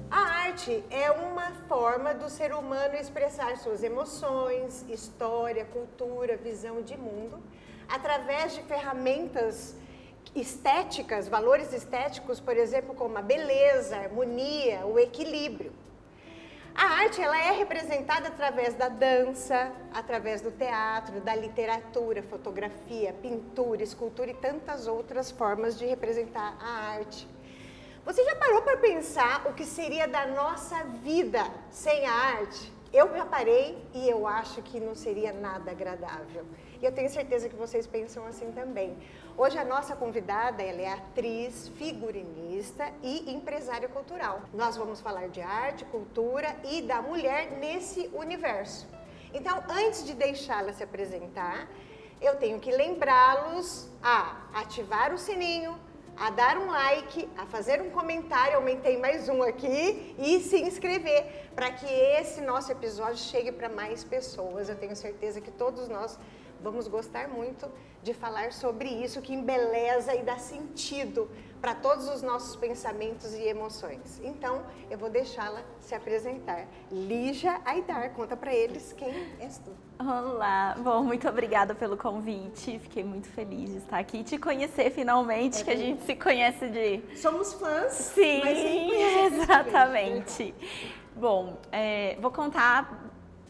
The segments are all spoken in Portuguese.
A arte é uma forma do ser humano expressar suas emoções, história, cultura, visão de mundo, através de ferramentas estéticas, valores estéticos, por exemplo, como a beleza, a harmonia, o equilíbrio. A arte ela é representada através da dança, através do teatro, da literatura, fotografia, pintura, escultura e tantas outras formas de representar a arte. Você já parou para pensar o que seria da nossa vida sem a arte? Eu já parei e eu acho que não seria nada agradável. E eu tenho certeza que vocês pensam assim também. Hoje a nossa convidada, ela é atriz, figurinista e empresária cultural. Nós vamos falar de arte, cultura e da mulher nesse universo. Então, antes de deixá-la se apresentar, eu tenho que lembrá-los a ativar o sininho, a dar um like, a fazer um comentário, aumentei mais um aqui, e se inscrever para que esse nosso episódio chegue para mais pessoas. Eu tenho certeza que todos nós vamos gostar muito de falar sobre isso, que embeleza e dá sentido para todos os nossos pensamentos e emoções. Então, eu vou deixá-la se apresentar. Lígia Aidar, conta para eles quem és tu. Olá, bom, muito obrigada pelo convite, fiquei muito feliz de estar aqui e te conhecer finalmente, que a gente se conhece de... Somos fãs, sim, mas sem conhecer exatamente. Bom, vou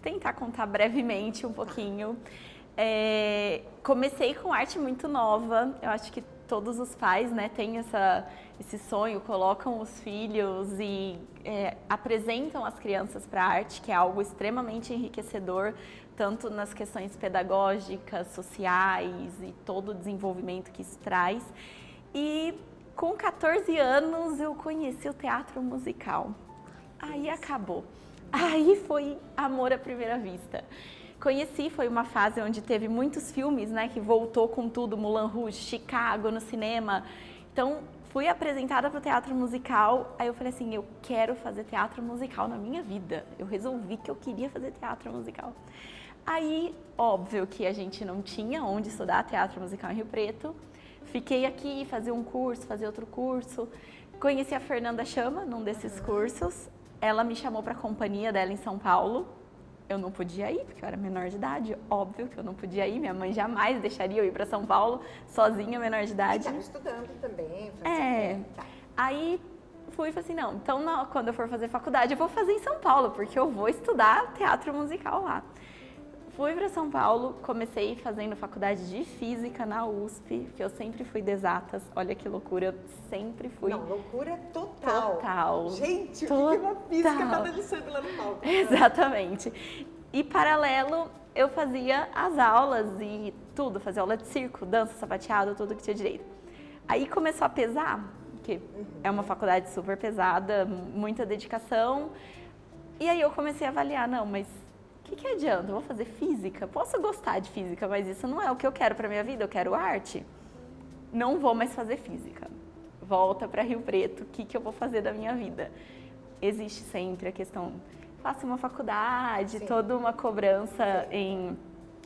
tentar contar brevemente um pouquinho. Comecei com arte muito nova, eu acho que todos os pais, né, têm esse sonho, colocam os filhos e apresentam as crianças para a arte, que é algo extremamente enriquecedor, tanto nas questões pedagógicas, sociais e todo o desenvolvimento que isso traz. E com 14 anos eu conheci o teatro musical. Aí acabou. Aí foi amor à primeira vista. Conheci, foi uma fase onde teve muitos filmes, né, que voltou com tudo, Moulin Rouge, Chicago no cinema. Então, fui apresentada para o teatro musical, aí eu falei assim, eu quero fazer teatro musical na minha vida. Eu resolvi que eu queria fazer teatro musical. Aí, óbvio que a gente não tinha onde estudar teatro musical em Rio Preto. Fiquei aqui, fazia um curso, fazia outro curso. Conheci a Fernanda Chama num desses cursos. Ela me chamou para a companhia dela em São Paulo. Eu não podia ir, porque eu era menor de idade, óbvio que eu não podia ir, minha mãe jamais deixaria eu ir para São Paulo sozinha, menor de idade. E estava estudando também. Tá. Aí fui e falei assim, não, então quando eu for fazer faculdade eu vou fazer em São Paulo, porque eu vou estudar teatro musical lá. Fui para São Paulo, comecei fazendo faculdade de Física na USP, porque eu sempre fui de exatas. Olha que loucura, eu sempre fui... Não, loucura total. Total. Gente, total. o que uma física tá dançando lá no palco? Exatamente. E paralelo, eu fazia as aulas e tudo, fazia aula de circo, dança, sapateado, tudo que tinha direito. Aí começou a pesar, porque é uma faculdade super pesada, muita dedicação. E aí eu comecei a avaliar, não, mas... O que adianta? Eu vou fazer física? Posso gostar de física, mas isso não é o que eu quero para minha vida, eu quero arte. Não vou mais fazer física. Volta para Rio Preto, o que eu vou fazer da minha vida? Existe sempre a questão, faça uma faculdade, sim, toda uma cobrança em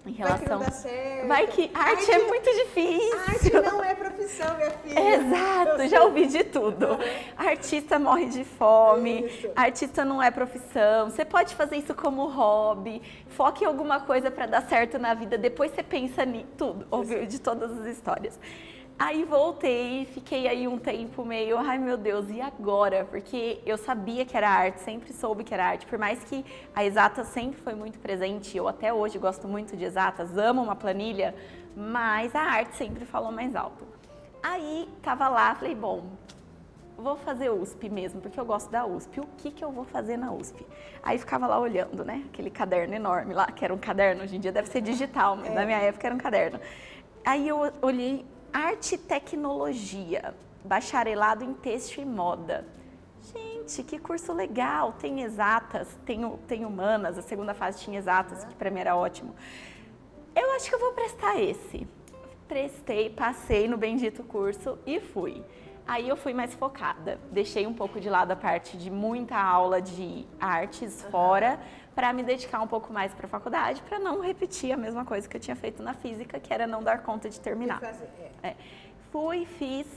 relação... Vai que não dá certo. Vai que arte é muito difícil. Arte não é profissão, minha filha. Exato, já ouvi de tudo. Artista morre de fome, isso. Artista não é profissão, você pode fazer isso como hobby, foque em alguma coisa para dar certo na vida, depois você pensa em tudo, ouviu de todas as histórias. Aí voltei, fiquei aí um tempo meio, ai meu Deus, e agora? Porque eu sabia que era arte, sempre soube que era arte, por mais que a exata sempre foi muito presente, eu até hoje gosto muito de exatas, amo uma planilha, mas a arte sempre falou mais alto. Aí tava lá, falei, bom, vou fazer USP mesmo, porque eu gosto da USP, o que eu vou fazer na USP? Aí ficava lá olhando, né, aquele caderno enorme lá, que era um caderno, hoje em dia deve ser digital, mas na minha época era um caderno. Aí eu olhei, arte e tecnologia, bacharelado em têxtil e moda. Gente, que curso legal, tem exatas, tem humanas, a segunda fase tinha exatas, que para mim era ótimo. Eu acho que eu vou prestar esse. Prestei, passei no bendito curso e fui. Aí eu fui mais focada, deixei um pouco de lado a parte de muita aula de artes fora, para me dedicar um pouco mais para a faculdade, para não repetir a mesma coisa que eu tinha feito na física, que era não dar conta de terminar. Fui, fiz.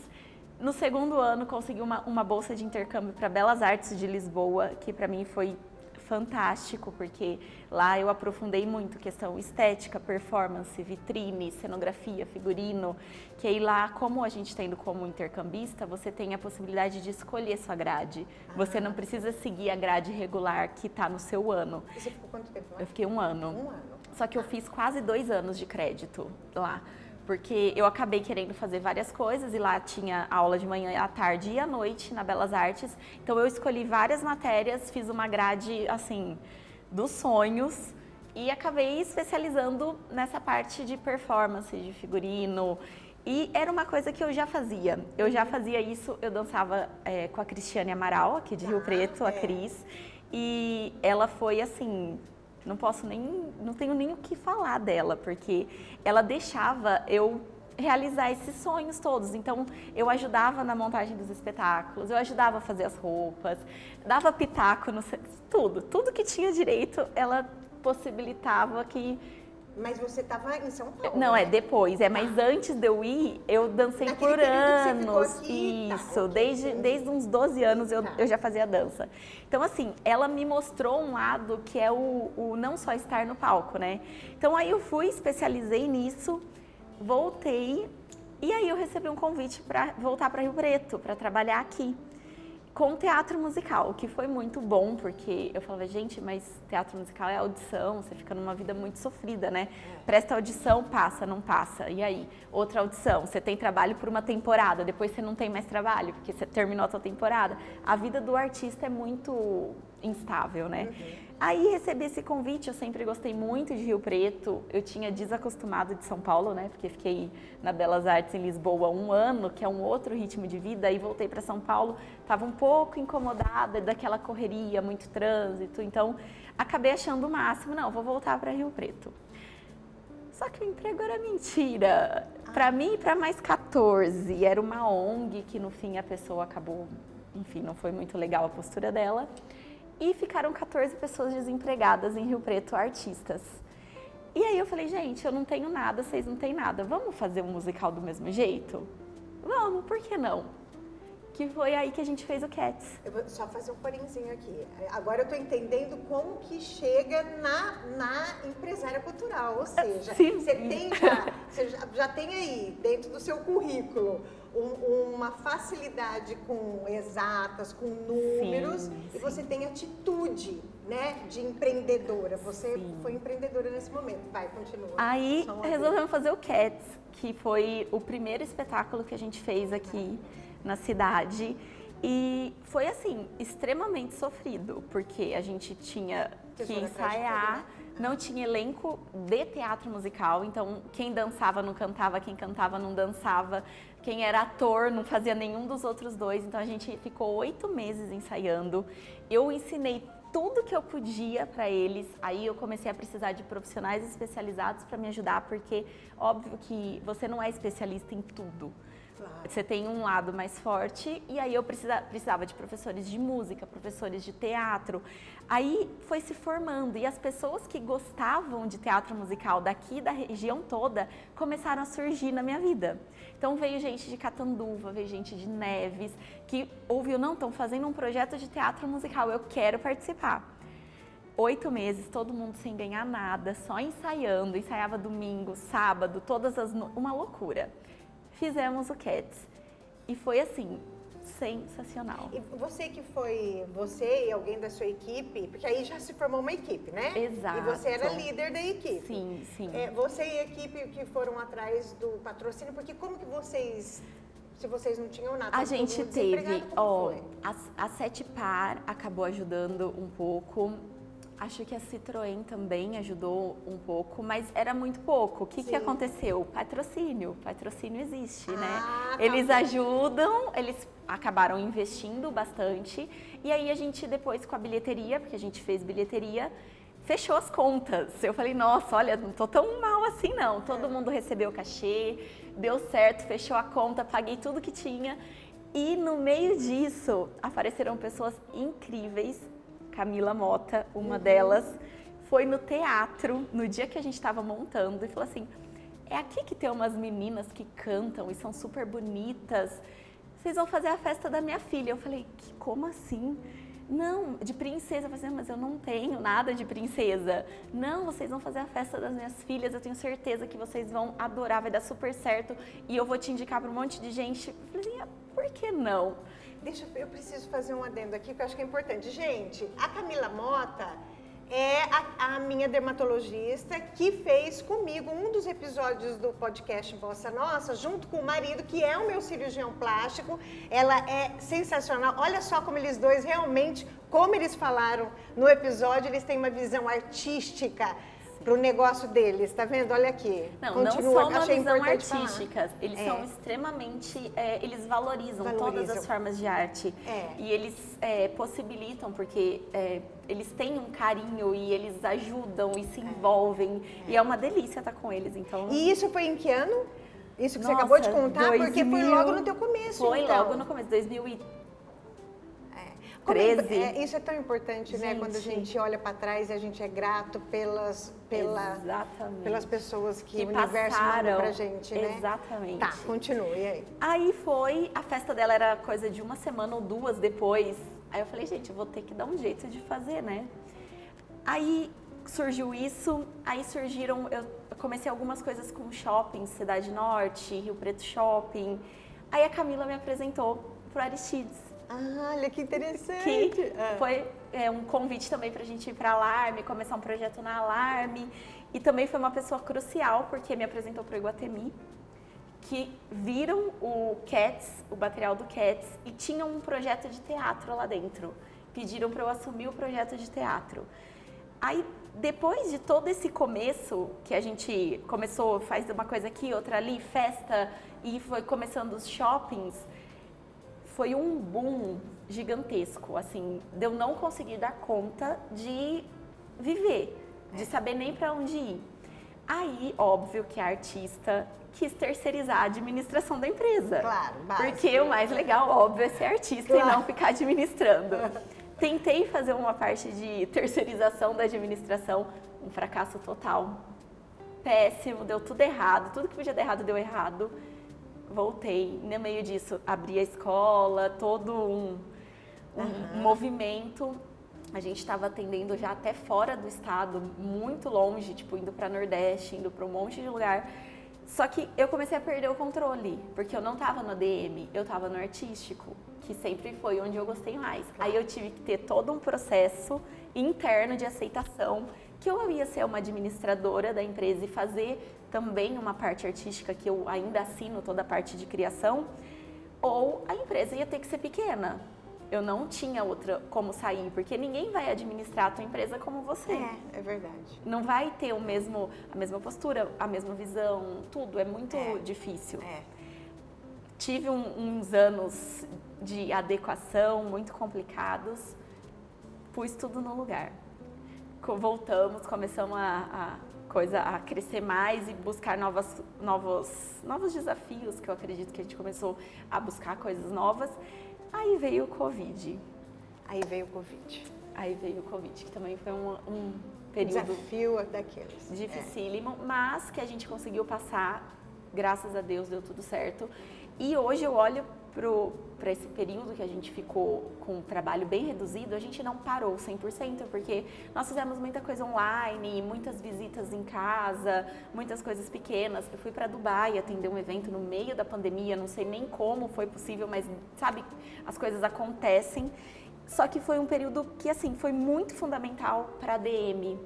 No segundo ano, consegui uma bolsa de intercâmbio para Belas Artes de Lisboa, que para mim foi fantástico, porque lá eu aprofundei muito questão estética, performance, vitrine, cenografia, figurino, que aí lá, como a gente está indo como intercambista, você tem a possibilidade de escolher sua grade. Você não precisa seguir a grade regular que está no seu ano. E você ficou quanto tempo lá? Eu fiquei 1 ano. 1 ano. Só que eu fiz quase 2 anos de crédito lá. Porque eu acabei querendo fazer várias coisas e lá tinha aula de manhã, à tarde e à noite na Belas Artes. Então eu escolhi várias matérias, fiz uma grade, assim, dos sonhos e acabei especializando nessa parte de performance, de figurino. E era uma coisa que eu já fazia. Eu já fazia isso, eu dançava com a Cristiane Amaral, aqui de Rio Preto, a Cris. E ela foi assim... não tenho nem o que falar dela, porque ela deixava eu realizar esses sonhos todos. Então, eu ajudava na montagem dos espetáculos, eu ajudava a fazer as roupas, dava pitaco, tudo que tinha direito, ela possibilitava que... Mas você estava em São Paulo, Não, né? depois, mas antes de eu ir, eu dancei Naquele por período que você ficou anos. aqui, Isso, ok. desde uns 12 anos eu já fazia dança. Então, assim, ela me mostrou um lado que é o não só estar no palco, né? Então, aí eu fui, especializei nisso, voltei, e aí eu recebi um convite para voltar para Rio Preto, para trabalhar aqui, com teatro musical, o que foi muito bom, porque eu falava, gente, mas teatro musical é audição, você fica numa vida muito sofrida, né? Presta audição, passa, não passa. E aí, outra audição, você tem trabalho por uma temporada, depois você não tem mais trabalho, porque você terminou a sua temporada. A vida do artista é muito instável, né? Aí recebi esse convite, eu sempre gostei muito de Rio Preto, eu tinha desacostumado de São Paulo, né? Porque fiquei na Belas Artes em Lisboa 1 ano, que é um outro ritmo de vida, aí voltei para São Paulo, estava um pouco incomodada daquela correria, muito trânsito, então acabei achando o máximo, não, vou voltar para Rio Preto. Só que o emprego era mentira, para mim e para mais 14, era uma ONG que no fim a pessoa acabou, enfim, não foi muito legal a postura dela. E ficaram 14 pessoas desempregadas em Rio Preto, artistas. E aí eu falei, gente, eu não tenho nada, vocês não têm nada, vamos fazer um musical do mesmo jeito? Vamos, por que não? Que foi aí que a gente fez o Cats. Eu vou só fazer um porenzinho aqui. Agora eu estou entendendo como que chega na empresária cultural, ou seja, Sim. você já tem aí, dentro do seu currículo, uma facilidade com exatas, com números, Sim. e você tem atitude, né, de empreendedora. Você foi empreendedora nesse momento. Vai, continua. Aí resolvemos fazer o Cats, que foi o primeiro espetáculo que a gente fez aqui na cidade. E foi assim, extremamente sofrido, porque a gente tinha que ensaiar, não tinha elenco de teatro musical, então quem dançava não cantava, quem cantava não dançava, quem era ator não fazia nenhum dos outros dois, então a gente ficou 8 meses ensaiando. Eu ensinei tudo que eu podia para eles, aí eu comecei a precisar de profissionais especializados para me ajudar, porque óbvio que você não é especialista em tudo. Você tem um lado mais forte, e aí eu precisava de professores de música, professores de teatro. Aí foi se formando, e as pessoas que gostavam de teatro musical daqui da região toda começaram a surgir na minha vida. Então veio gente de Catanduva, veio gente de Neves, que ouviu, não, estão fazendo um projeto de teatro musical, eu quero participar. 8 meses, todo mundo sem ganhar nada, só ensaiando, ensaiava domingo, sábado, uma loucura. Fizemos o Cats e foi assim, sensacional. E você e alguém da sua equipe, porque aí já se formou uma equipe, né? Exato. E você era líder da equipe. Sim, sim. Você e a equipe que foram atrás do patrocínio, porque como que vocês, se vocês não tinham nada? A gente teve, a Sete Par acabou ajudando um pouco. Acho que a Citroën também ajudou um pouco, mas era muito pouco. O que aconteceu? Patrocínio existe, né? Eles ajudam, eles acabaram investindo bastante. E aí a gente depois com a bilheteria, porque a gente fez bilheteria, fechou as contas. Eu falei, nossa, olha, não tô tão mal assim não. Todo mundo recebeu o cachê, deu certo, fechou a conta, paguei tudo que tinha. E no meio disso, apareceram pessoas incríveis. Camila Mota, uma delas, foi no teatro, no dia que a gente estava montando, e falou assim, é aqui que tem umas meninas que cantam e são super bonitas. Vocês vão fazer a festa da minha filha. Eu falei, como assim? Não, de princesa. Eu falei, mas eu não tenho nada de princesa. Não, vocês vão fazer a festa das minhas filhas, eu tenho certeza que vocês vão adorar, vai dar super certo e eu vou te indicar para um monte de gente. Eu falei, por que não? Eu preciso fazer um adendo aqui que eu acho que é importante. Gente, a Camila Mota é a minha dermatologista que fez comigo um dos episódios do podcast Bossa Nossa, junto com o marido, que é o meu cirurgião plástico. Ela é sensacional. Olha só como eles dois realmente, como eles falaram no episódio, eles têm uma visão artística para o negócio deles, tá vendo? Olha aqui. Não só uma visão artística, eles são extremamente, eles valorizam todas as formas de arte. E eles possibilitam, porque eles têm um carinho e eles ajudam e se envolvem. E é uma delícia estar com eles, então... E isso foi em que ano? Isso que você acabou de contar? Porque foi logo no teu começo, Foi logo no começo, 2013. Isso é tão importante, né? Quando a gente olha para trás e a gente é grato pelas pessoas que o universo mandou pra gente, né? Exatamente. Tá, continue aí. Aí a festa dela era coisa de uma semana ou duas depois. Aí eu falei, gente, eu vou ter que dar um jeito de fazer, né? Aí surgiu isso, eu comecei algumas coisas com shopping, Cidade Norte, Rio Preto Shopping. Aí a Camila me apresentou pro Aristides. Olha que interessante. Que foi um convite também pra gente ir pra Alarme, começar um projeto na Alarme. E também foi uma pessoa crucial, porque me apresentou pro Iguatemi, que viram o Cats, o material do Cats, e tinham um projeto de teatro lá dentro. Pediram para eu assumir o projeto de teatro. Aí, depois de todo esse começo, que a gente começou, faz uma coisa aqui, outra ali, festa, e foi começando os shoppings, foi um boom gigantesco, assim, de eu não conseguir dar conta de viver, de saber nem para onde ir. Aí, óbvio que a artista quis terceirizar a administração da empresa. Claro, básico. Porque o mais legal, óbvio, é ser artista e não ficar administrando. Tentei fazer uma parte de terceirização da administração, um fracasso total. Péssimo, deu tudo errado, tudo que podia dar errado deu errado. Voltei, no meio disso, abri a escola, todo um movimento. A gente estava atendendo já até fora do estado, muito longe, tipo, indo para Nordeste, indo para um monte de lugar. Só que eu comecei a perder o controle, porque eu não estava no ADM, eu estava no artístico, que sempre foi onde eu gostei mais. Aí eu tive que ter todo um processo interno de aceitação, que eu ia ser uma administradora da empresa e fazer também uma parte artística, que eu ainda assino toda a parte de criação, ou a empresa ia ter que ser pequena. Eu não tinha outra como sair, porque ninguém vai administrar a tua empresa como você. É verdade. Não vai ter a mesma postura, a mesma visão, tudo. É muito difícil. Tive uns anos de adequação muito complicados, pus tudo no lugar. Voltamos, começamos a crescer mais e buscar novos desafios, que eu acredito que a gente começou a buscar coisas novas. Aí veio o Covid. Aí veio o Covid, que também foi um período... Desafio daqueles. Dificílimo, mas que a gente conseguiu passar, graças a Deus deu tudo certo. E hoje eu olho para esse período que a gente ficou com um trabalho bem reduzido, a gente não parou 100%, porque nós fizemos muita coisa online, muitas visitas em casa, muitas coisas pequenas. Eu fui para Dubai atender um evento no meio da pandemia, não sei nem como foi possível, mas sabe, as coisas acontecem. Só que foi um período que, assim, foi muito fundamental para a ADM.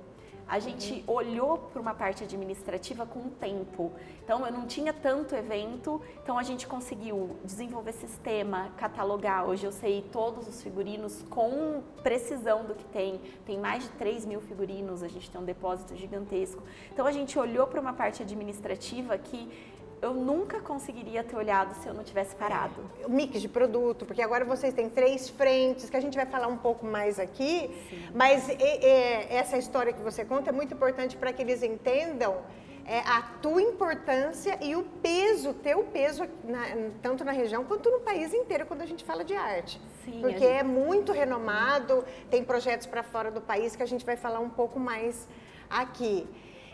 A gente olhou para uma parte administrativa com o tempo. Então, eu não tinha tanto evento, então a gente conseguiu desenvolver sistema, catalogar. Hoje eu sei todos os figurinos com precisão do que tem. Tem mais de 3.000 figurinos, a gente tem um depósito gigantesco. Então, a gente olhou para uma parte administrativa que eu nunca conseguiria ter olhado se eu não tivesse parado. O mix de produto, porque agora vocês têm 3 frentes, que a gente vai falar um pouco mais aqui, mas essa história que você conta é muito importante para que eles entendam a tua importância e o peso, teu peso, tanto na região quanto no país inteiro, quando a gente fala de arte. Sim, porque é muito renomado, tem projetos para fora do país que a gente vai falar um pouco mais aqui.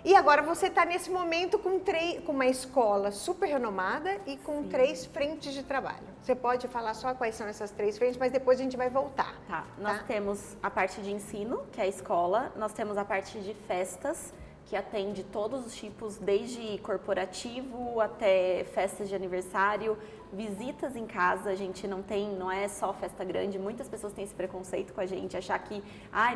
E agora você está nesse momento com uma escola super renomada e com 3 frentes de trabalho. Você pode falar só quais são essas 3 frentes, mas depois a gente vai voltar. Tá, nós temos a parte de ensino, que é a escola, nós temos a parte de festas, que atende todos os tipos, desde corporativo até festas de aniversário, visitas em casa. A gente não é só festa grande, muitas pessoas têm esse preconceito com a gente, achar que,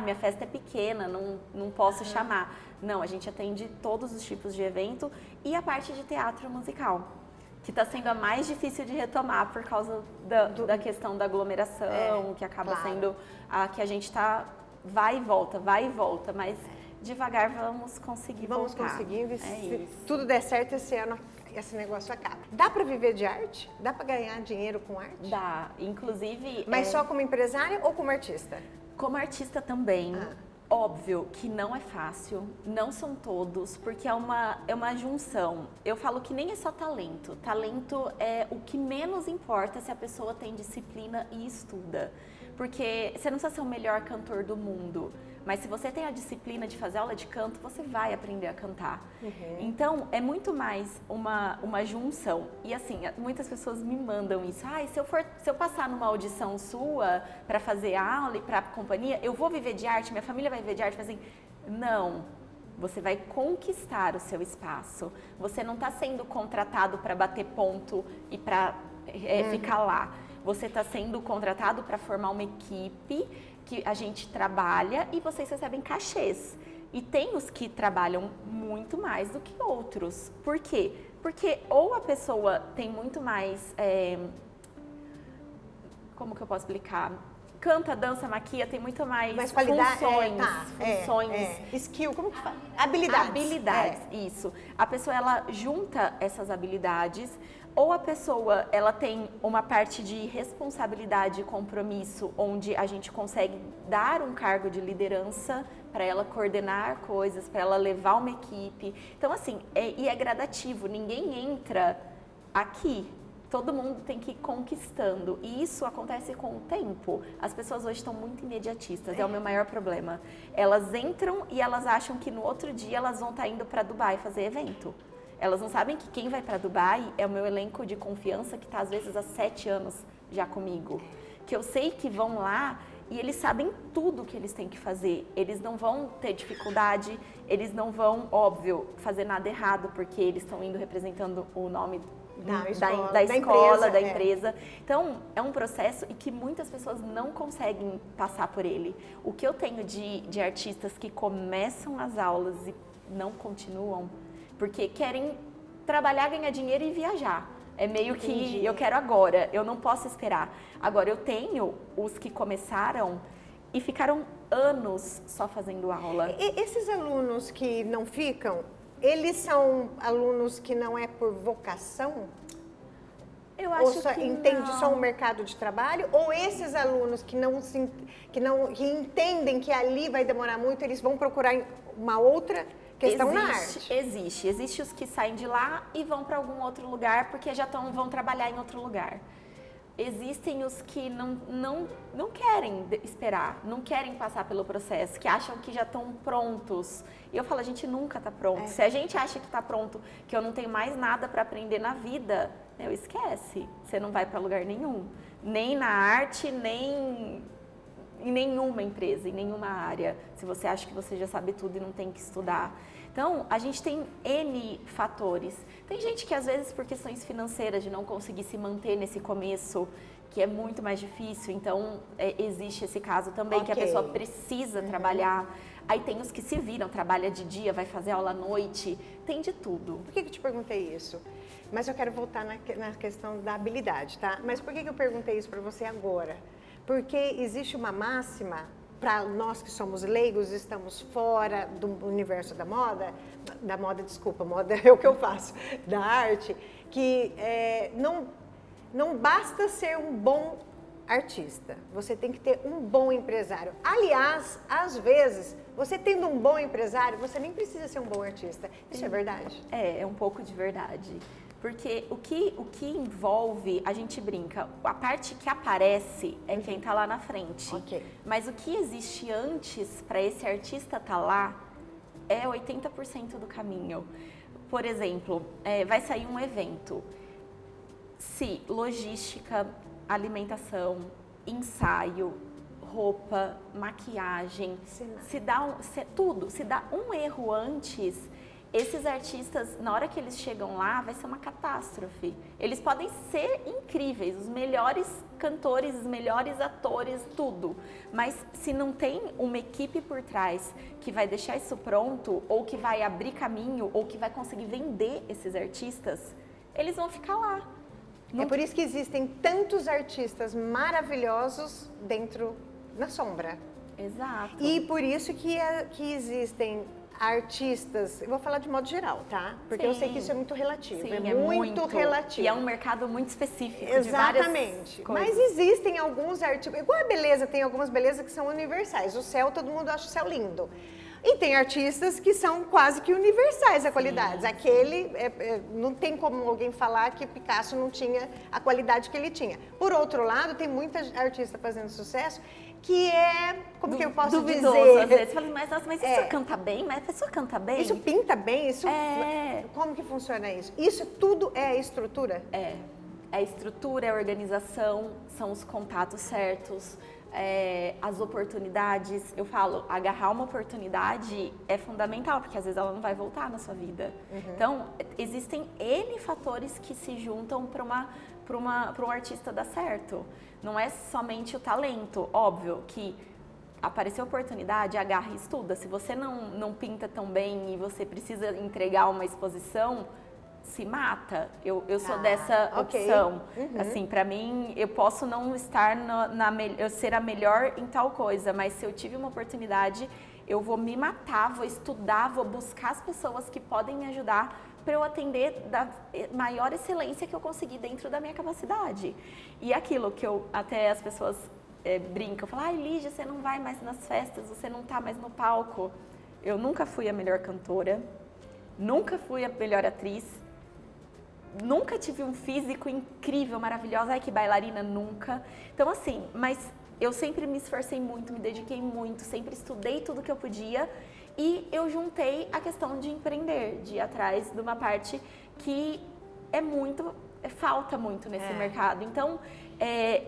minha festa é pequena, não posso chamar. Não, a gente atende todos os tipos de evento e a parte de teatro musical, que está sendo a mais difícil de retomar por causa da questão da aglomeração, que acaba sendo a que a gente vai e volta, mas devagar vamos conseguir voltar. Vamos conseguindo, se tudo der certo esse ano, esse negócio acaba. Dá para viver de arte? Dá para ganhar dinheiro com arte? Dá, inclusive... Mas só como empresária ou como artista? Como artista também. Óbvio que não é fácil, não são todos, porque é uma junção. Eu falo que nem é só talento. Talento é o que menos importa se a pessoa tem disciplina e estuda. Porque você não precisa ser o melhor cantor do mundo, mas se você tem a disciplina de fazer aula de canto, você vai aprender a cantar. Então, é muito mais uma junção. E assim, muitas pessoas me mandam isso. Se eu passar numa audição sua para fazer aula e para companhia, eu vou viver de arte, minha família vai viver de arte. Mas assim, não. Você vai conquistar o seu espaço. Você não está sendo contratado para bater ponto e para ficar lá. Você está sendo contratado para formar uma equipe que a gente trabalha e vocês recebem cachês. E tem os que trabalham muito mais do que outros. Por quê? Porque ou a pessoa tem muito mais... como que eu posso explicar? Canta, dança, maquia, tem muito mais qualidade, funções. Skill, como que fala? Habilidades. Isso. A pessoa, ela junta essas habilidades, ou a pessoa, ela tem uma parte de responsabilidade e compromisso, onde a gente consegue dar um cargo de liderança para ela coordenar coisas, para ela levar uma equipe. Então, assim, é gradativo, ninguém entra aqui. Todo mundo tem que ir conquistando, e isso acontece com o tempo. As pessoas hoje estão muito imediatistas, é o meu maior problema. Elas entram e elas acham que no outro dia elas vão estar indo para Dubai fazer evento. Elas não sabem que quem vai para Dubai é o meu elenco de confiança que está às vezes há 7 anos já comigo. Que eu sei que vão lá e eles sabem tudo o que eles têm que fazer. Eles não vão ter dificuldade, eles não vão, óbvio, fazer nada errado, porque eles estão indo representando o nome da empresa. Então, é um processo e que muitas pessoas não conseguem passar por ele. O que eu tenho de artistas que começam as aulas e não continuam, porque querem trabalhar, ganhar dinheiro e viajar. É meio que eu quero agora, eu não posso esperar. Agora, eu tenho os que começaram e ficaram anos só fazendo aula. E esses alunos que não ficam, eles são alunos que não é por vocação? Eu acho que entende não. só o mercado de trabalho? Ou esses alunos que entendem que ali vai demorar muito, eles vão procurar uma outra questão na arte? Existe os que saem de lá e vão para algum outro lugar porque já vão trabalhar em outro lugar. Existem os que não querem esperar, não querem passar pelo processo, que acham que já estão prontos. E eu falo, a gente nunca está pronto. Se a gente acha que está pronto, que eu não tenho mais nada para aprender na vida, esquece. Você não vai para lugar nenhum. Nem na arte, nem em nenhuma empresa, em nenhuma área. Se você acha que você já sabe tudo e não tem que estudar. Então, a gente tem N fatores. Tem gente que, às vezes, por questões financeiras, de não conseguir se manter nesse começo, que é muito mais difícil. Então, existe esse caso também, que a pessoa precisa trabalhar. Aí tem os que se viram, trabalha de dia, vai fazer aula à noite. Tem de tudo. Por que eu te perguntei isso? Mas eu quero voltar na questão da habilidade, tá? Mas por que eu perguntei isso para você agora? Porque existe uma máxima... Para nós que somos leigos, estamos fora do universo moda é o que eu faço, da arte, que não basta ser um bom artista, você tem que ter um bom empresário. Aliás, às vezes, você tendo um bom empresário, você nem precisa ser um bom artista. Isso é verdade? É um pouco de verdade. Porque o que envolve, a gente brinca, a parte que aparece é quem está lá na frente. Okay. Mas o que existe antes para esse artista estar lá é 80% do caminho. Por exemplo, vai sair um evento. Se logística, alimentação, ensaio, roupa, maquiagem, se dá um erro antes, esses artistas, na hora que eles chegam lá, vai ser uma catástrofe. Eles podem ser incríveis, os melhores cantores, os melhores atores, tudo. Mas se não tem uma equipe por trás que vai deixar isso pronto, ou que vai abrir caminho, ou que vai conseguir vender esses artistas, eles vão ficar lá. É por isso que existem tantos artistas maravilhosos na sombra. Exato. E por isso que existem artistas, eu vou falar de modo geral, tá? Porque eu sei que isso é muito relativo, Sim, é muito relativo. E é um mercado muito específico. Exatamente. Mas existem alguns artistas, igual a beleza, tem algumas belezas que são universais. O céu, todo mundo acha o céu lindo. E tem artistas que são quase que universais a qualidade. Aquele, não tem como alguém falar que Picasso não tinha a qualidade que ele tinha. Por outro lado, tem muita artista fazendo sucesso que como que eu posso duvidoso, dizer? Às vezes. Você fala, mas isso canta bem? Mas a pessoa canta bem? Isso pinta bem? Como que funciona isso? Isso tudo é a estrutura? É a estrutura, é a organização, são os contatos certos, as oportunidades. Eu falo, agarrar uma oportunidade é fundamental, porque às vezes ela não vai voltar na sua vida. Então, existem N fatores que se juntam para um artista dar certo. Não é somente o talento, óbvio que apareceu a oportunidade, agarra e estuda. Se você não pinta tão bem e você precisa entregar uma exposição, se mata. Eu sou dessa opção. Assim, para mim, eu posso não estar eu ser a melhor em tal coisa, mas se eu tive uma oportunidade, eu vou me matar, vou estudar, vou buscar as pessoas que podem me ajudar para eu atender da maior excelência que eu conseguir dentro da minha capacidade. E aquilo que até as pessoas brincam, falam, Lígia, você não vai mais nas festas, você não tá mais no palco. Eu nunca fui a melhor cantora, nunca fui a melhor atriz, nunca tive um físico incrível, maravilhoso, ai que bailarina, nunca. Então assim, mas eu sempre me esforcei muito, me dediquei muito, sempre estudei tudo que eu podia e eu juntei a questão de empreender, de ir atrás de uma parte que falta muito nesse mercado. Então,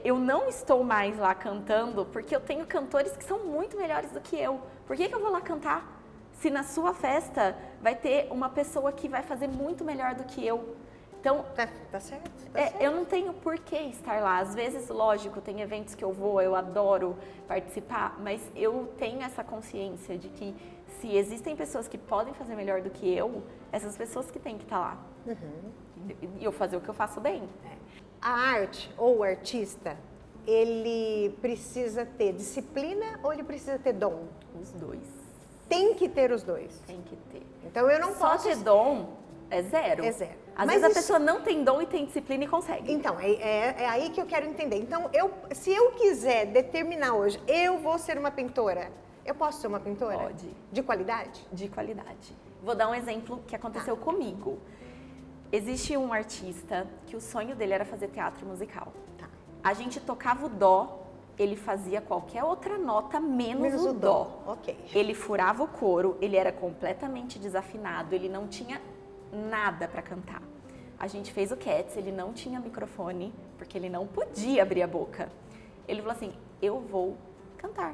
eu não estou mais lá cantando porque eu tenho cantores que são muito melhores do que eu. Por que eu vou lá cantar? Se na sua festa vai ter uma pessoa que vai fazer muito melhor do que eu. Então, tá certo. Eu não tenho por que estar lá. Às vezes, lógico, tem eventos que eu adoro participar, mas eu tenho essa consciência de que se existem pessoas que podem fazer melhor do que eu, essas pessoas que têm que estar lá. E eu fazer o que eu faço bem. A arte ou o artista, ele precisa ter disciplina ou ele precisa ter dom? Os dois. Tem que ter os dois. Tem que ter. Então eu não posso... Só ter dom é zero. É zero. Às vezes a pessoa não tem dom e tem disciplina e consegue. Então, é aí que eu quero entender. Então, se eu quiser determinar hoje, eu vou ser uma pintora, eu posso ser uma pintora? Pode. De qualidade? De qualidade. Vou dar um exemplo que aconteceu comigo. Existe um artista que o sonho dele era fazer teatro musical. A gente tocava o dó, ele fazia qualquer outra nota menos o dó. Ok. Ele furava o coro, ele era completamente desafinado, ele não tinha nada para cantar. A gente fez o Cats, ele não tinha microfone, porque ele não podia abrir a boca. Ele falou assim, eu vou cantar.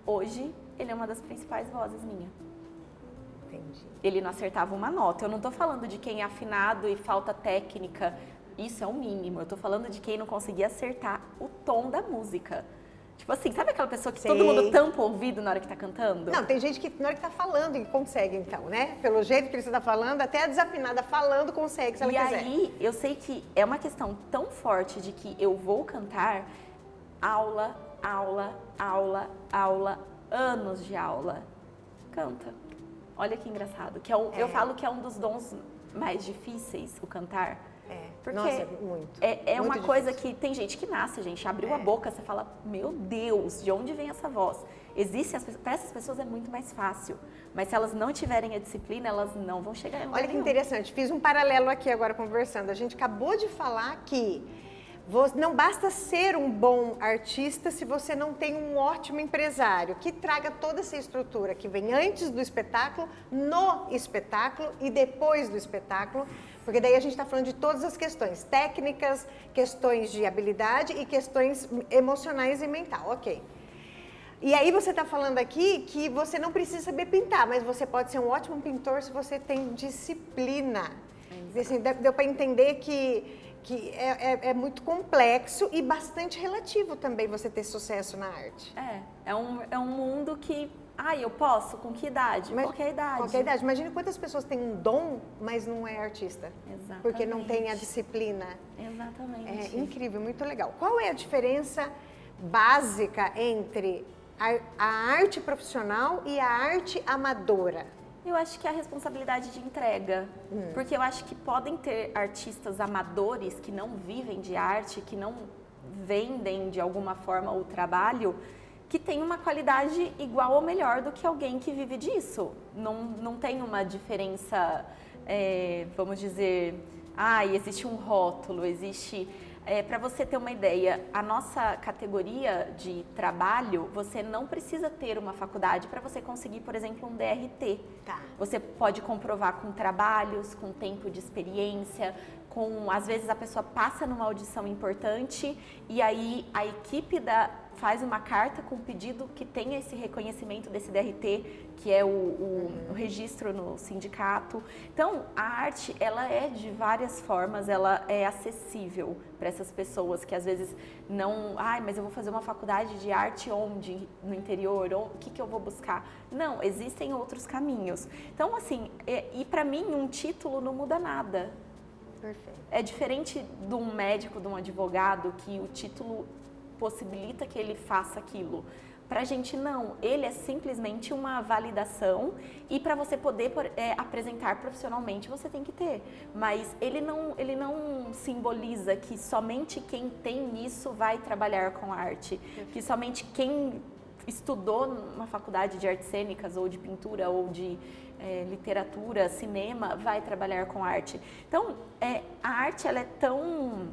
Hoje, ele é uma das principais vozes minha. Entendi. Ele não acertava uma nota. Eu não tô falando de quem é afinado e falta técnica, isso é o mínimo. Eu tô falando de quem não conseguia acertar o tom da música. Tipo assim, sabe aquela pessoa que todo mundo tampa o ouvido na hora que tá cantando? Não, tem gente que na hora que tá falando e consegue então, né? Pelo jeito que você tá falando, até a desafinada falando consegue, se ela quiser. E aí, eu sei que é uma questão tão forte de que eu vou cantar aula, anos de aula. Canta. Olha que engraçado. Eu falo que é um dos dons mais difíceis, o cantar. Porque nossa, muito. É muito uma coisa difícil. que tem gente que nasce, gente. Abriu a boca, você fala, meu Deus, de onde vem essa voz? Para essas pessoas é muito mais fácil. Mas se elas não tiverem a disciplina, elas não vão chegar em lugar Olha que nenhum. interessante, fiz um paralelo aqui agora conversando. A gente acabou de falar que Não basta ser um bom artista se você não tem um ótimo empresário que traga toda essa estrutura que vem antes do espetáculo, no espetáculo e depois do espetáculo, porque daí a gente está falando de todas as questões técnicas, questões de habilidade e questões emocionais e mental, ok. E aí você está falando aqui que você não precisa saber pintar, mas você pode ser um ótimo pintor se você tem disciplina. Assim, deu para entender que é muito complexo e bastante relativo também você ter sucesso na arte. É um mundo que, eu posso? Com que idade? Qualquer idade. Qualquer idade. Imagina quantas pessoas têm um dom, mas não é artista. Exatamente. Porque não tem a disciplina. Exatamente. É incrível, muito legal. Qual é a diferença básica entre a arte profissional e a arte amadora? Eu acho que é a responsabilidade de entrega, porque eu acho que podem ter artistas amadores que não vivem de arte, que não vendem de alguma forma o trabalho, que tem uma qualidade igual ou melhor do que alguém que vive disso. Não tem uma diferença, vamos dizer, existe um rótulo, existe... Para você ter uma ideia, a nossa categoria de trabalho, você não precisa ter uma faculdade para você conseguir, por exemplo, um DRT. Tá. Você pode comprovar com trabalhos, com tempo de experiência, às vezes a pessoa passa numa audição importante e aí a equipe faz uma carta com pedido que tenha esse reconhecimento desse DRT, que é o registro no sindicato. Então, a arte, ela é de várias formas, ela é acessível para essas pessoas que às vezes não... mas eu vou fazer uma faculdade de arte onde? No interior? O que eu vou buscar? Não, existem outros caminhos. Então, assim, e para mim, um título não muda nada. Perfeito. É diferente de um médico, de um advogado, que o título possibilita que ele faça aquilo. Pra gente não, ele é simplesmente uma validação e para você poder apresentar profissionalmente você tem que ter. Mas ele não simboliza que somente quem tem isso vai trabalhar com arte, que somente quem estudou numa faculdade de artes cênicas ou de pintura ou de literatura, cinema, vai trabalhar com arte. Então, a arte ela é tão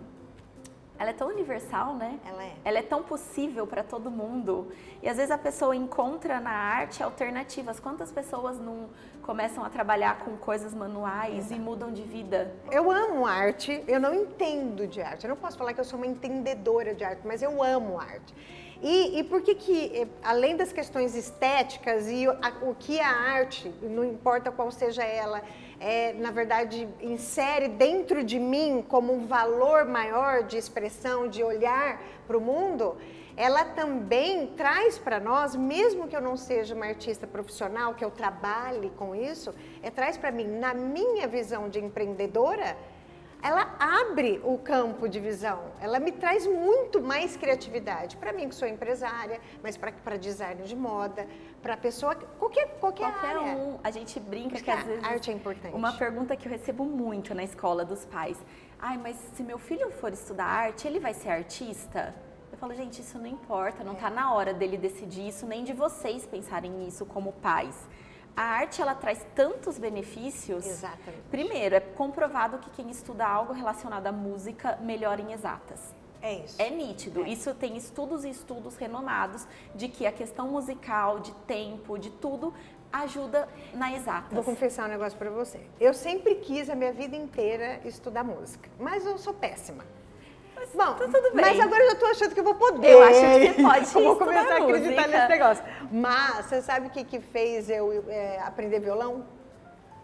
universal, né? Ela é tão possível para todo mundo. E às vezes a pessoa encontra na arte alternativas. Quantas pessoas não começam a trabalhar com coisas manuais e mudam de vida? Eu amo arte, eu não entendo de arte. Eu não posso falar que eu sou uma entendedora de arte, mas eu amo arte. E por que, além das questões estéticas e o que a arte, não importa qual seja ela, na verdade, insere dentro de mim como um valor maior de expressão, de olhar para o mundo, ela também traz para nós, mesmo que eu não seja uma artista profissional, que eu trabalhe com isso, traz para mim, na minha visão de empreendedora, ela abre o campo de visão, ela me traz muito mais criatividade. Para mim, que sou empresária, mas para designer de moda, para pessoa, qualquer área. A gente brinca que às vezes... A arte é importante. Uma pergunta que eu recebo muito na escola dos pais. Mas se meu filho for estudar arte, ele vai ser artista? Eu falo, gente, isso não importa, não está na hora dele decidir isso, nem de vocês pensarem nisso como pais. A arte, ela traz tantos benefícios. Exatamente. Primeiro, é comprovado que quem estuda algo relacionado à música melhora em exatas. É isso. É nítido. Isso tem estudos e estudos renomados de que a questão musical, de tempo, de tudo, ajuda na exatas. Vou confessar um negócio pra você. Eu sempre quis a minha vida inteira estudar música, mas eu sou péssima. Bom, tá tudo bem. Mas agora eu já tô achando que eu vou poder. Eu acho que você pode eu vou começar a acreditar música. nesse negócio. Mas você sabe o que fez eu aprender violão?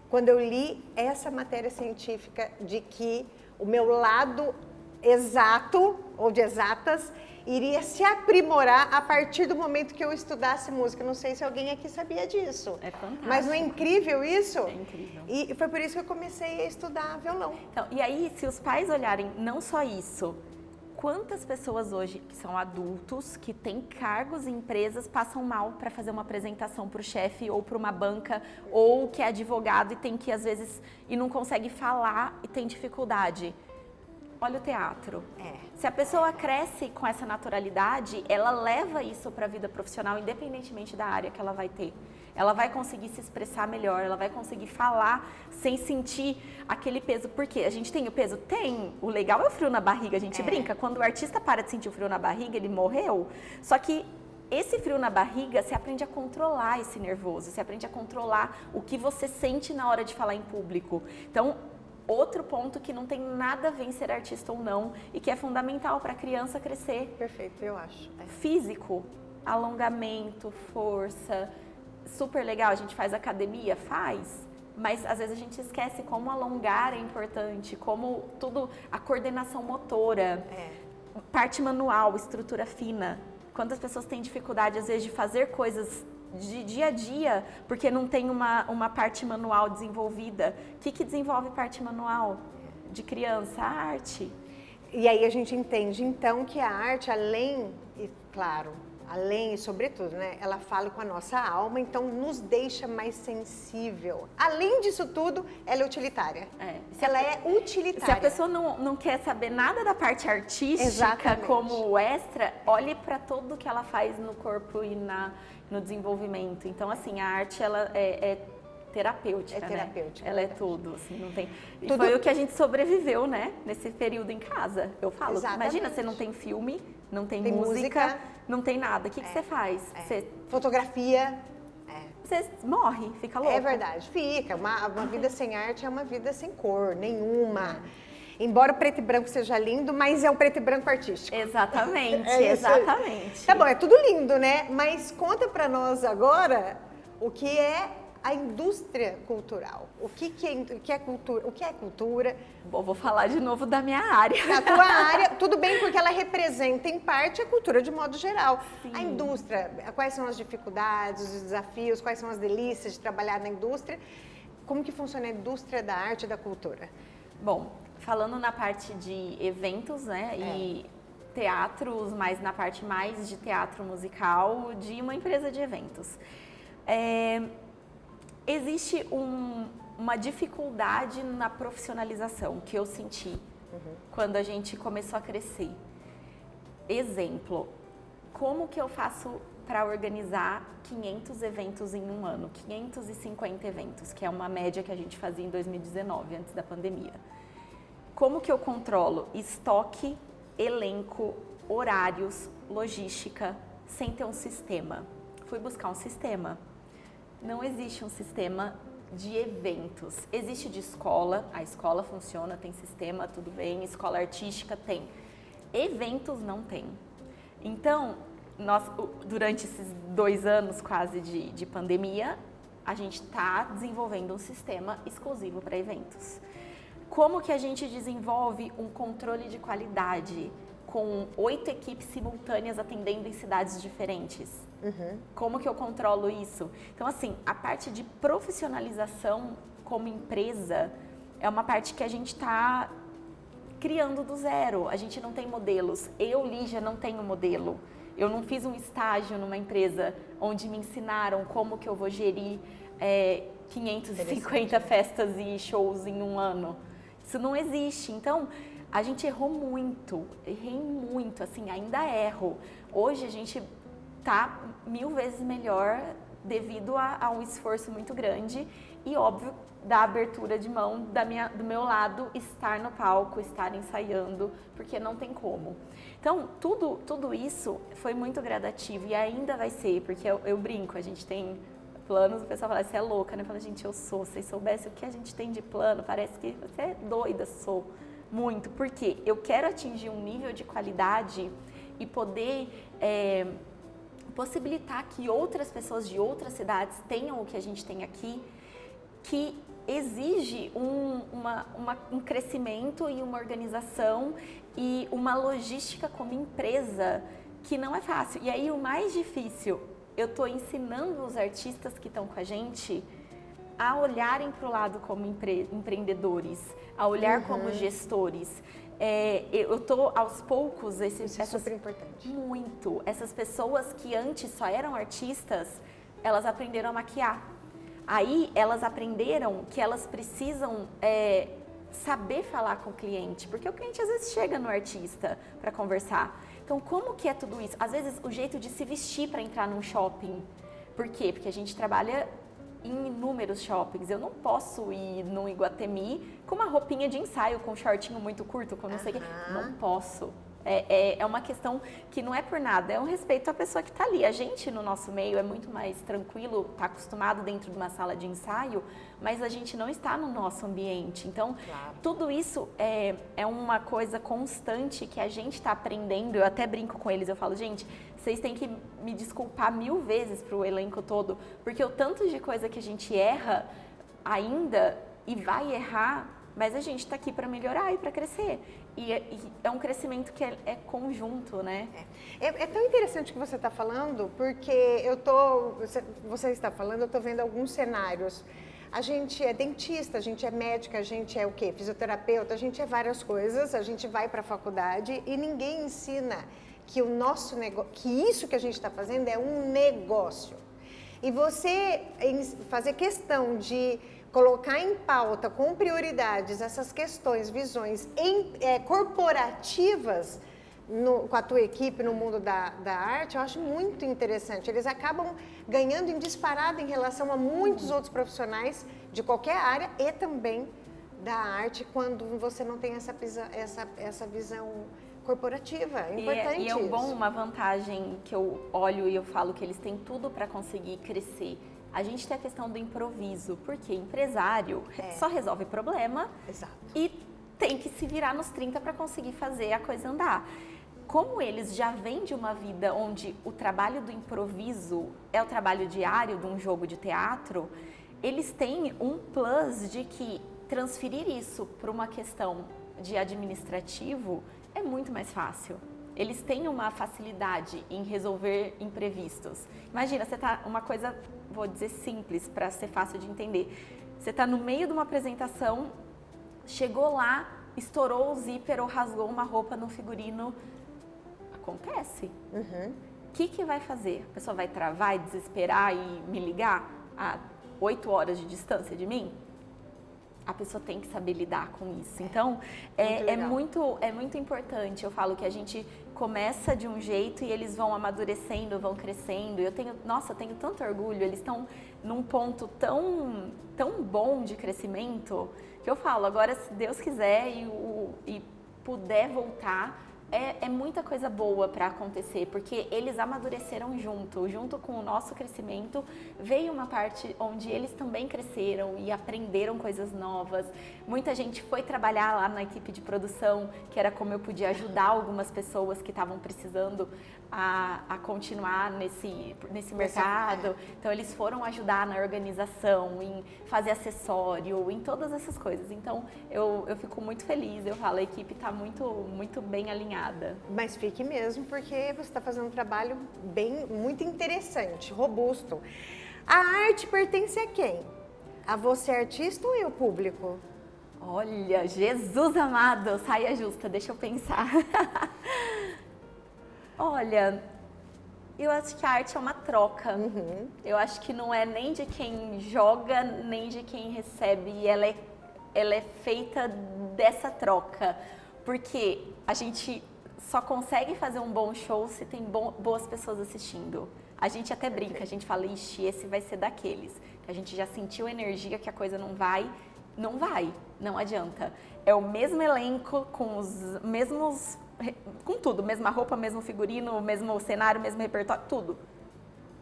Quando eu li essa matéria científica de que o meu lado exato, ou de exatas, iria se aprimorar a partir do momento que eu estudasse música. Não sei se alguém aqui sabia disso. É fantástico. Mas não é incrível isso? É incrível. E foi por isso que eu comecei a estudar violão. Então, e aí, se os pais olharem não só isso, quantas pessoas hoje que são adultos, que têm cargos em empresas, passam mal para fazer uma apresentação para o chefe ou para uma banca, ou que é advogado e tem que, às vezes, e não consegue falar e tem dificuldade? olha o teatro. É. Se a pessoa cresce com essa naturalidade, ela leva isso para a vida profissional, independentemente da área que ela vai ter. Ela vai conseguir se expressar melhor, ela vai conseguir falar sem sentir aquele peso. Porque a gente tem o peso? Tem. O legal é o frio na barriga, a gente brinca. Quando o artista para de sentir o frio na barriga, ele morreu. Só que esse frio na barriga, você aprende a controlar esse nervoso, você aprende a controlar o que você sente na hora de falar em público. Então, outro ponto que não tem nada a ver em ser artista ou não e que é fundamental para a criança crescer. Perfeito, eu acho. Físico, alongamento, força, super legal. A gente faz academia? Faz. Mas às vezes a gente esquece como alongar é importante, como tudo, a coordenação motora, parte manual, estrutura fina. Quantas pessoas têm dificuldade, às vezes, de fazer coisas de dia a dia, porque não tem uma parte manual desenvolvida. O que desenvolve parte manual de criança? A arte. E aí a gente entende, então, que a arte, além, e claro, além e sobretudo, né, ela fala com a nossa alma, então nos deixa mais sensível. Além disso tudo, ela é utilitária. Ela é utilitária. Se a pessoa não quer saber nada da parte artística, exatamente, como extra, olhe para tudo que ela faz no corpo e no desenvolvimento. Então, assim, a arte, ela é terapêutica, terapêutica, né? Ela é tudo, assim, não tem... E tudo... foi o que a gente sobreviveu, né? Nesse período em casa. Eu falo, exatamente, imagina, você não tem filme, não tem música, não tem nada. O que você faz? Você... Fotografia. Você morre, fica louco. É verdade, fica. Uma vida sem arte é uma vida sem cor nenhuma. Embora o preto e branco seja lindo, mas é o preto e branco artístico. Exatamente, exatamente. Tá bom, é tudo lindo, né? Mas conta pra nós agora o que é a indústria cultural. O que é cultura? O que é cultura? Bom, vou falar de novo da minha área. Na tua área, tudo bem, porque ela representa, em parte, a cultura de modo geral. Sim. A indústria, quais são as dificuldades, os desafios, quais são as delícias de trabalhar na indústria? Como que funciona a indústria da arte e da cultura? Bom, falando na parte de eventos, né, e teatros, mas na parte mais de teatro musical de uma empresa de eventos. Existe uma dificuldade na profissionalização que eu senti quando a gente começou a crescer. Exemplo, como que eu faço para organizar 500 eventos em um ano? 550 eventos, que é uma média que a gente fazia em 2019, antes da pandemia. Como que eu controlo estoque, elenco, horários, logística, sem ter um sistema? Fui buscar um sistema. Não existe um sistema de eventos. Existe de escola, a escola funciona, tem sistema, tudo bem, escola artística tem. Eventos não tem. Então, nós, durante esses 2 anos quase de pandemia, a gente está desenvolvendo um sistema exclusivo para eventos. Como que a gente desenvolve um controle de qualidade com 8 equipes simultâneas atendendo em cidades diferentes? Como que eu controlo isso? Então, assim, a parte de profissionalização como empresa é uma parte que a gente está criando do zero. A gente não tem modelos. Eu, Lígia, não tenho modelo. Eu não fiz um estágio numa empresa onde me ensinaram como que eu vou gerir 550 festas e shows em um ano. Isso não existe. Então, a gente errou muito. Errei muito, assim, ainda erro. Hoje a gente tá 1000 vezes melhor devido a um esforço muito grande e, óbvio, da abertura de mão do meu lado, estar no palco, estar ensaiando, porque não tem como. Então, tudo isso foi muito gradativo e ainda vai ser, porque eu brinco, a gente tem planos, o pessoal fala, você é louca, né? Eu falo, gente, eu sou, se vocês soubessem o que a gente tem de plano, parece que você é doida, sou muito, porque eu quero atingir um nível de qualidade e poder possibilitar que outras pessoas de outras cidades tenham o que a gente tem aqui, que exige um crescimento e uma organização e uma logística como empresa que não é fácil. E aí o mais difícil, eu estou ensinando os artistas que estão com a gente a olharem para o lado como empreendedores, a olhar como gestores. Eu estou aos poucos... Isso é super importante. Muito. Essas pessoas que antes só eram artistas, elas aprenderam a maquiar. Aí elas aprenderam que elas precisam saber falar com o cliente, porque o cliente às vezes chega no artista para conversar. Então, como que é tudo isso? Às vezes, o jeito de se vestir para entrar num shopping. Por quê? Porque a gente trabalha em inúmeros shoppings. Eu não posso ir no Iguatemi com uma roupinha de ensaio, com um shortinho muito curto, com não sei o quê. Não posso. É uma questão que não é por nada, é um respeito à pessoa que está ali. A gente, no nosso meio, é muito mais tranquilo, está acostumado dentro de uma sala de ensaio, mas a gente não está no nosso ambiente. Então, tudo isso é uma coisa constante que a gente está aprendendo. Eu até brinco com eles, eu falo, gente, vocês têm que me desculpar 1000 vezes para o elenco todo, porque o tanto de coisa que a gente erra ainda e vai errar, mas a gente está aqui para melhorar e para crescer. E é um crescimento que é conjunto, né? É tão interessante o que você está falando, porque você está falando, eu estou vendo alguns cenários. A gente é dentista, a gente é médica, a gente é o quê? Fisioterapeuta, a gente é várias coisas, a gente vai para a faculdade e ninguém ensina que o nosso negócio, que isso que a gente está fazendo é um negócio. E você fazer questão de colocar em pauta com prioridades essas questões, visões corporativas com a tua equipe no mundo da arte, eu acho muito interessante. Eles acabam ganhando em disparada em relação a muitos outros profissionais de qualquer área e também da arte, quando você não tem essa visão corporativa. É importante e é uma vantagem que eu olho e eu falo que eles têm tudo para conseguir crescer. A gente tem a questão do improviso, porque empresário só resolve problema. Exato. E tem que se virar nos 30 para conseguir fazer a coisa andar. Como eles já vêm de uma vida onde o trabalho do improviso é o trabalho diário de um jogo de teatro, eles têm um plus de que transferir isso para uma questão de administrativo é muito mais fácil. Eles têm uma facilidade em resolver imprevistos. Imagina, você tá uma coisa, vou dizer simples, para ser fácil de entender. Você está no meio de uma apresentação, chegou lá, estourou o zíper ou rasgou uma roupa no figurino. Acontece. O que vai fazer? A pessoa vai travar e desesperar e me ligar a 8 horas de distância de mim? A pessoa tem que saber lidar com isso. Então, é muito importante. Eu falo que a gente começa de um jeito e eles vão amadurecendo, vão crescendo. Eu tenho tanto orgulho. Eles estão num ponto tão bom de crescimento que eu falo, agora se Deus quiser e puder voltar, é muita coisa boa para acontecer, porque eles amadureceram junto com o nosso crescimento, veio uma parte onde eles também cresceram e aprenderam coisas novas. Muita gente foi trabalhar lá na equipe de produção, que era como eu podia ajudar algumas pessoas que estavam precisando a continuar nesse mercado. Então, eles foram ajudar na organização, em fazer acessório, em todas essas coisas. Então, eu fico muito feliz, eu falo, a equipe está muito bem alinhada. Mas fique mesmo, porque você está fazendo um trabalho muito interessante, robusto. A arte pertence a quem? A você, artista, ou eu, público? Olha, Jesus amado, saia justa, deixa eu pensar. Olha, eu acho que a arte é uma troca. Eu acho que não é nem de quem joga, nem de quem recebe. Ela é feita dessa troca. Porque a gente só consegue fazer um bom show se tem boas pessoas assistindo. A gente até brinca, a gente fala, ixi, esse vai ser daqueles. A gente já sentiu energia que a coisa não vai, não adianta. É o mesmo elenco, com os mesmos, com tudo, mesma roupa, mesmo figurino, mesmo cenário, mesmo repertório, tudo.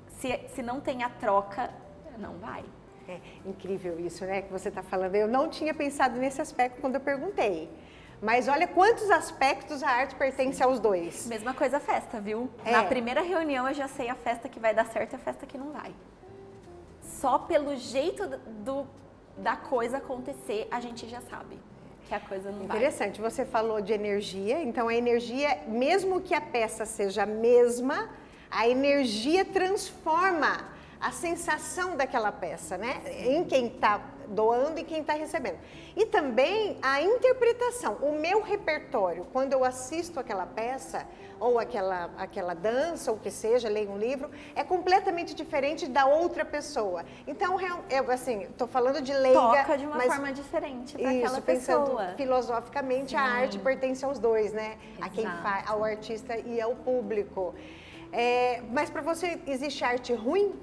Se não tem a troca, não vai. É incrível isso, né, que você está falando. Eu não tinha pensado nesse aspecto quando eu perguntei. Mas olha quantos aspectos a arte pertence aos dois. Mesma coisa a festa, viu? Na primeira reunião eu já sei a festa que vai dar certo e a festa que não vai. Só pelo jeito da coisa acontecer, a gente já sabe que a coisa não vai. Interessante, você falou de energia, então a energia, mesmo que a peça seja a mesma, a energia transforma a sensação daquela peça, né? Em quem está doando e quem está recebendo. E também a interpretação, o meu repertório, quando eu assisto aquela peça, ou aquela dança, ou o que seja, leio um livro, é completamente diferente da outra pessoa. Então, eu assim, estou falando de leiga... Toca de uma forma diferente para aquela pensando pessoa. Filosoficamente, a arte pertence aos dois, né? A quem faz, ao artista e ao público. Mas para você, existe arte ruim?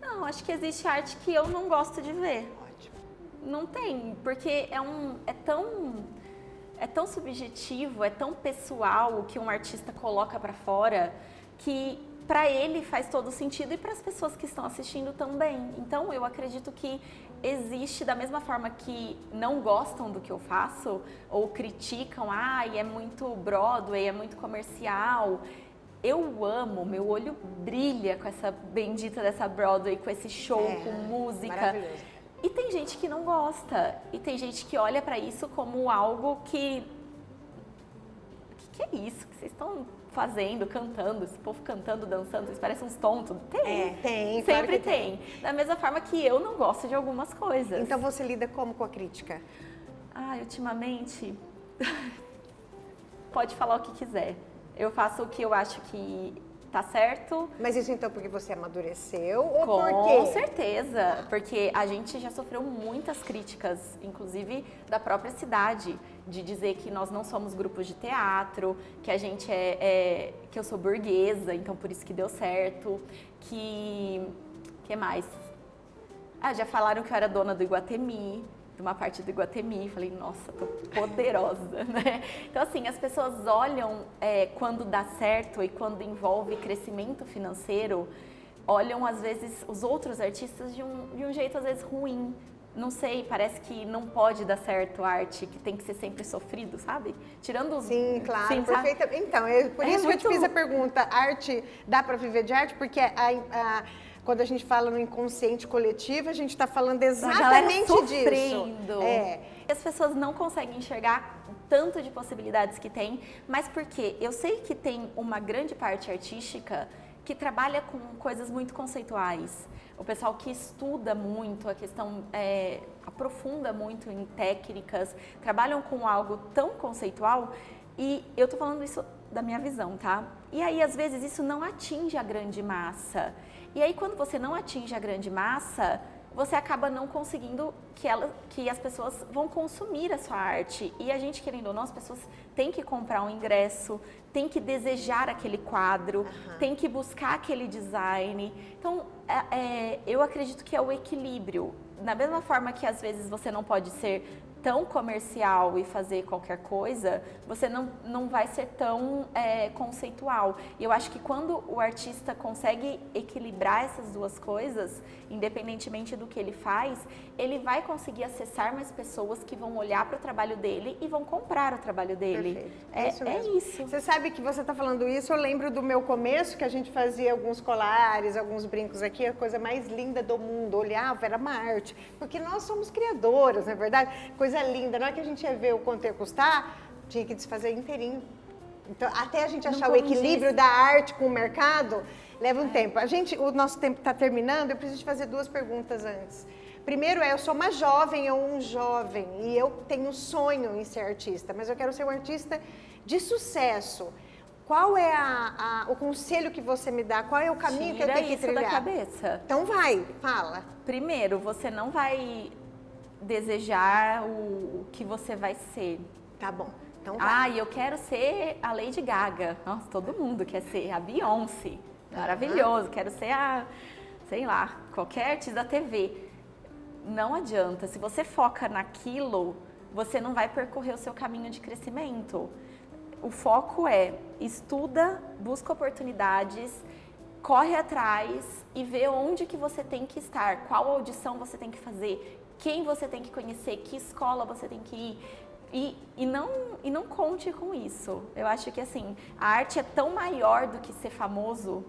Não, acho que existe arte que eu não gosto de ver. Ótimo. Não tem, porque é tão subjetivo, é tão pessoal o que um artista coloca para fora, que para ele faz todo sentido e para as pessoas que estão assistindo também. Então eu acredito que existe, da mesma forma que não gostam do que eu faço ou criticam, é muito Broadway, é muito comercial. Eu amo, meu olho brilha com essa bendita dessa Broadway, com esse show, com música. Maravilhoso. E tem gente que não gosta, e tem gente que olha pra isso como algo que... O que é isso que vocês estão fazendo, cantando, esse povo cantando, dançando, vocês parecem uns tontos? Tem, tem, sempre claro que tem. Da mesma forma que eu não gosto de algumas coisas. Então você lida como com a crítica? Ultimamente, pode falar o que quiser. Eu faço o que eu acho que tá certo. Mas isso então porque você amadureceu ou Com por quê? Com certeza, porque a gente já sofreu muitas críticas, inclusive da própria cidade, de dizer que nós não somos grupos de teatro, que a gente que eu sou burguesa, então por isso que deu certo, que mais? Já falaram que eu era dona do Iguatemi, de uma parte do Iguatemi, falei, nossa, tô poderosa, né? Então, assim, as pessoas olham quando dá certo e quando envolve crescimento financeiro, olham, às vezes, os outros artistas de um jeito, às vezes, ruim. Não sei, parece que não pode dar certo a arte, que tem que ser sempre sofrido, sabe? Tirando os... Sim, claro, perfeitamente. Então, por isso que eu te fiz a pergunta, arte, dá para viver de arte? Porque quando a gente fala no inconsciente coletivo, a gente está falando exatamente disso. As pessoas não conseguem enxergar tanto de possibilidades que tem, mas porque eu sei que tem uma grande parte artística que trabalha com coisas muito conceituais. O pessoal que estuda muito a questão, aprofunda muito em técnicas, trabalham com algo tão conceitual, e eu tô falando isso da minha visão, tá? E aí, às vezes, isso não atinge a grande massa. E aí, quando você não atinge a grande massa, você acaba não conseguindo que as pessoas vão consumir a sua arte. E a gente, querendo ou não, as pessoas têm que comprar um ingresso, têm que desejar aquele quadro, têm que buscar aquele design. Então, eu acredito que é o equilíbrio. Da mesma forma que, às vezes, você não pode ser tão comercial e fazer qualquer coisa, você não vai ser tão conceitual. E eu acho que quando o artista consegue equilibrar essas duas coisas, independentemente do que ele faz, ele vai conseguir acessar mais pessoas que vão olhar para o trabalho dele e vão comprar o trabalho dele. Perfeito. É isso. Você sabe que você está falando isso, eu lembro do meu começo, que a gente fazia alguns colares, alguns brincos aqui, a coisa mais linda do mundo, olhava, era uma arte, porque nós somos criadoras, não é verdade? Coisa linda, na hora que a gente ia ver o quanto ia custar, tinha que desfazer inteirinho. Então, até a gente achar o equilíbrio da arte com o mercado, leva um tempo. O nosso tempo está terminando, eu preciso te fazer duas perguntas antes. Primeiro eu sou uma jovem ou um jovem e eu tenho sonho em ser artista, mas eu quero ser um artista de sucesso. Qual é o conselho que você me dá? Qual é o caminho que eu tenho que trilhar? Da cabeça. Então vai, fala. Primeiro, você não vai desejar o que você vai ser. Tá bom. Então vai. Eu quero ser a Lady Gaga. Nossa, todo mundo quer ser a Beyoncé. Maravilhoso. Quero ser sei lá, qualquer artista da TV. Não adianta. Se você foca naquilo, você não vai percorrer o seu caminho de crescimento. O foco é estuda, busca oportunidades, corre atrás e vê onde que você tem que estar, qual audição você tem que fazer, quem você tem que conhecer, que escola você tem que ir. E não conte com isso. Eu acho que assim, a arte é tão maior do que ser famoso.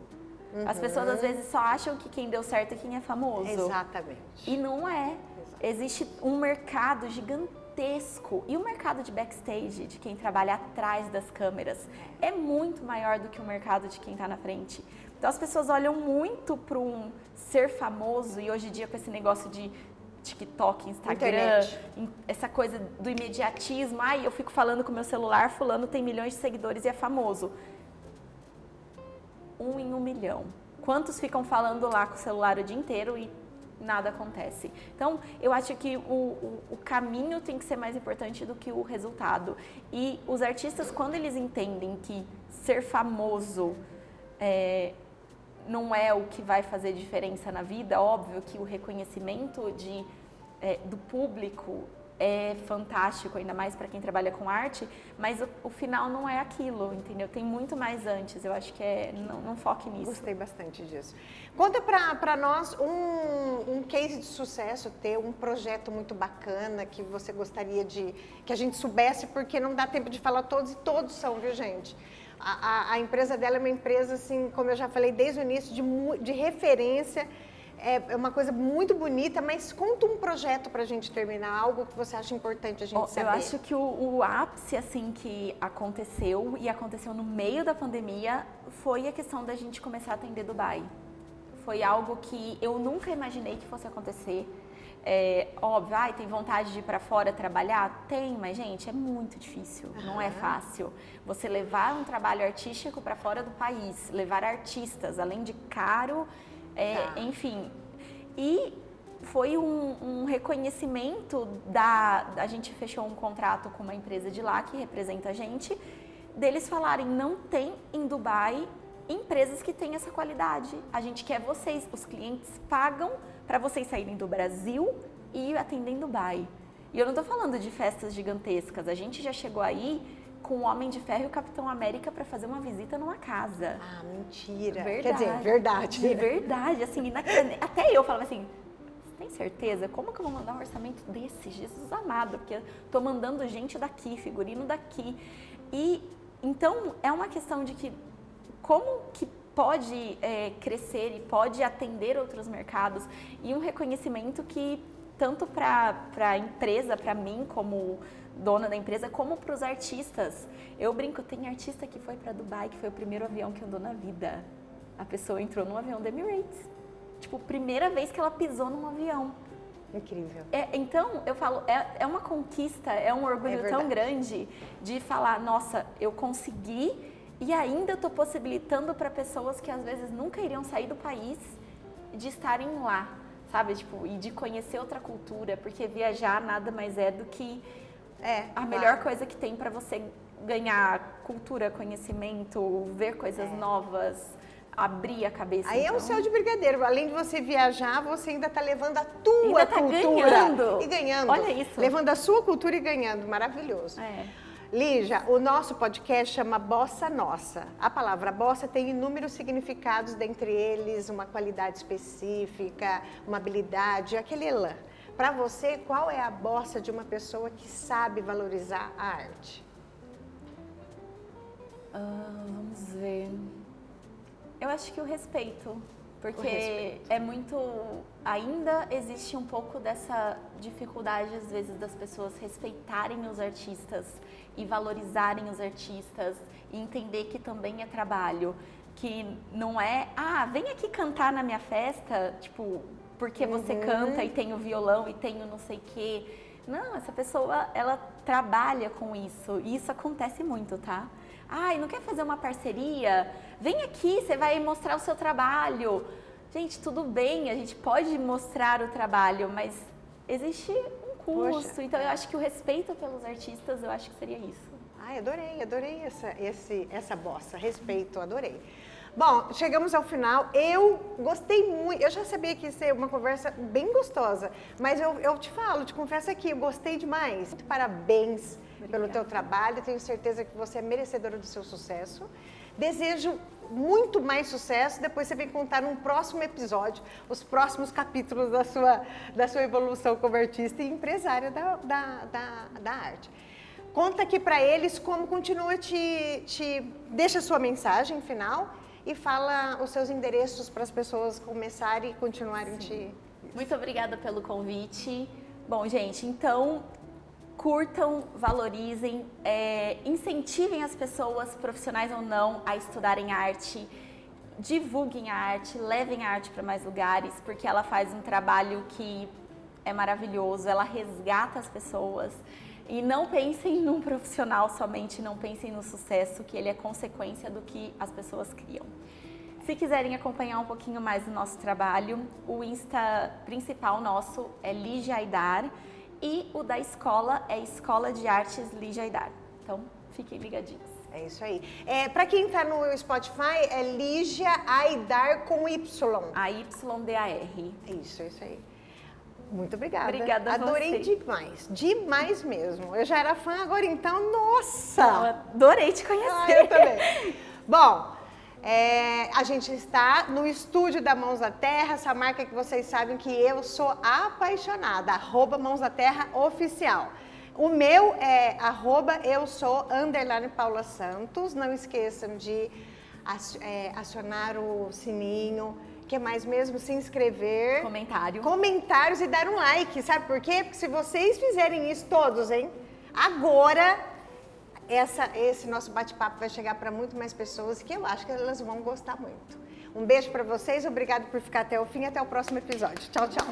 As pessoas às vezes só acham que quem deu certo é quem é famoso. Exatamente. E não é. Existe um mercado gigantesco. E o mercado de backstage, de quem trabalha atrás das câmeras, é muito maior do que o mercado de quem está na frente. Então as pessoas olham muito para um ser famoso, e hoje em dia com esse negócio de TikTok, Instagram, Internet. essa coisa do imediatismo. Ai, eu fico falando com o meu celular, fulano tem milhões de seguidores e é famoso. 1 em 1 milhão. Quantos ficam falando lá com o celular o dia inteiro e nada acontece? Então, eu acho que o caminho tem que ser mais importante do que o resultado. E os artistas, quando eles entendem que ser famoso não é o que vai fazer diferença na vida, óbvio que o reconhecimento do público é fantástico, ainda mais para quem trabalha com arte, mas o final não é aquilo, entendeu? Tem muito mais antes, eu acho que não foque nisso. Gostei bastante disso. Conta para nós um case de sucesso, ter um projeto muito bacana que você gostaria que a gente soubesse, porque não dá tempo de falar todos, e todos são, viu, gente? A empresa dela é uma empresa, assim, como eu já falei desde o início, de referência. É uma coisa muito bonita, mas conta um projeto para a gente terminar, algo que você acha importante a gente saber. Eu acho que o ápice, assim, que aconteceu, e aconteceu no meio da pandemia, foi a questão da gente começar a atender Dubai. Foi algo que eu nunca imaginei que fosse acontecer. Óbvio, tem vontade de ir para fora trabalhar? Tem, mas, gente, é muito difícil, não é fácil. Você levar um trabalho artístico para fora do país, levar artistas, além de caro... enfim, e foi um reconhecimento a gente fechou um contrato com uma empresa de lá que representa a gente, deles falarem, não tem em Dubai empresas que têm essa qualidade, a gente quer vocês, os clientes pagam para vocês saírem do Brasil e atendem Dubai. E eu não tô falando de festas gigantescas, a gente já chegou aí com o Homem de Ferro e o Capitão América para fazer uma visita numa casa. Ah, mentira. Verdade. Quer dizer, verdade. De verdade, assim, até eu falava assim, você tem certeza? Como que eu vou mandar um orçamento desse? Jesus amado, porque eu tô mandando gente daqui, figurino daqui. E, então, é uma questão de que, como que pode crescer e pode atender outros mercados, e um reconhecimento que, tanto para a empresa, para mim, como dona da empresa, como para os artistas. Eu brinco, tem artista que foi para Dubai, que foi o primeiro avião que andou na vida. A pessoa entrou num avião da Emirates. Tipo, primeira vez que ela pisou num avião. Incrível. Então, eu falo, é uma conquista, é um orgulho tão grande de falar, nossa, eu consegui e ainda estou possibilitando para pessoas que às vezes nunca iriam sair do país de estarem lá, sabe? Tipo, e de conhecer outra cultura, porque viajar nada mais é do que a melhor coisa que tem para você ganhar cultura, conhecimento, ver coisas novas, abrir a cabeça. Aí então... é um céu de brigadeiro. Além de você viajar, você ainda está levando a tua cultura. Ganhando. E ganhando. Olha isso. Levando a sua cultura e ganhando. Maravilhoso. Lígia, o nosso podcast chama Bossa Nossa. A palavra bossa tem inúmeros significados, dentre eles uma qualidade específica, uma habilidade, aquele elan. Para você, qual é a bossa de uma pessoa que sabe valorizar a arte? Vamos ver. Eu acho que o respeito, porque é muito... Ainda existe um pouco dessa dificuldade, às vezes, das pessoas respeitarem os artistas e valorizarem os artistas e entender que também é trabalho, que não é, vem aqui cantar na minha festa, tipo... porque você canta e tem o violão e tem o não sei o quê. Não, essa pessoa, ela trabalha com isso. E isso acontece muito, tá? Não quer fazer uma parceria? Vem aqui, você vai mostrar o seu trabalho. Gente, tudo bem, a gente pode mostrar o trabalho, mas existe um custo. Poxa. Então, eu acho que o respeito pelos artistas, eu acho que seria isso. Adorei essa bossa. Respeito, adorei. Bom, chegamos ao final. Eu gostei muito. Eu já sabia que ia ser uma conversa bem gostosa, mas eu te confesso aqui, eu gostei demais. Muito parabéns pelo teu trabalho. Tenho certeza que você é merecedora do seu sucesso. Desejo muito mais sucesso. Depois você vem contar num próximo episódio os próximos capítulos da sua evolução como artista e empresária da arte. Conta aqui para eles como continua, deixa a sua mensagem final e fala os seus endereços para as pessoas começarem e continuarem Muito obrigada pelo convite. Bom, gente, então curtam, valorizem, incentivem as pessoas, profissionais ou não, a estudarem arte, divulguem a arte, levem a arte para mais lugares, porque ela faz um trabalho que é maravilhoso, ela resgata as pessoas. E não pensem num profissional somente, não pensem no sucesso, que ele é consequência do que as pessoas criam. Se quiserem acompanhar um pouquinho mais do nosso trabalho, o Insta principal nosso é Lígia Aidar e o da escola é Escola de Artes Lígia Aidar. Então, fiquem ligadinhos. É isso aí. Para quem está no Spotify, é Lígia Aidar com Y. A-Y-D-A-R. Isso aí. Muito obrigada. Obrigada a Adorei você. demais. Demais mesmo. Eu já era fã, agora então, nossa! Eu adorei te conhecer. Ah, eu também. Bom, a gente está no estúdio da Mãos da Terra, essa marca que vocês sabem que eu sou apaixonada, @mãosdaterraoficial. O meu é @eu_sou_Paula Santos. Não esqueçam de acionar o sininho. O que mais mesmo? Se inscrever. Comentários e dar um like. Sabe por quê? Porque se vocês fizerem isso todos, hein? Agora, esse nosso bate-papo vai chegar para muito mais pessoas que eu acho que elas vão gostar muito. Um beijo para vocês. Obrigado por ficar até o fim. Até o próximo episódio. Tchau, tchau.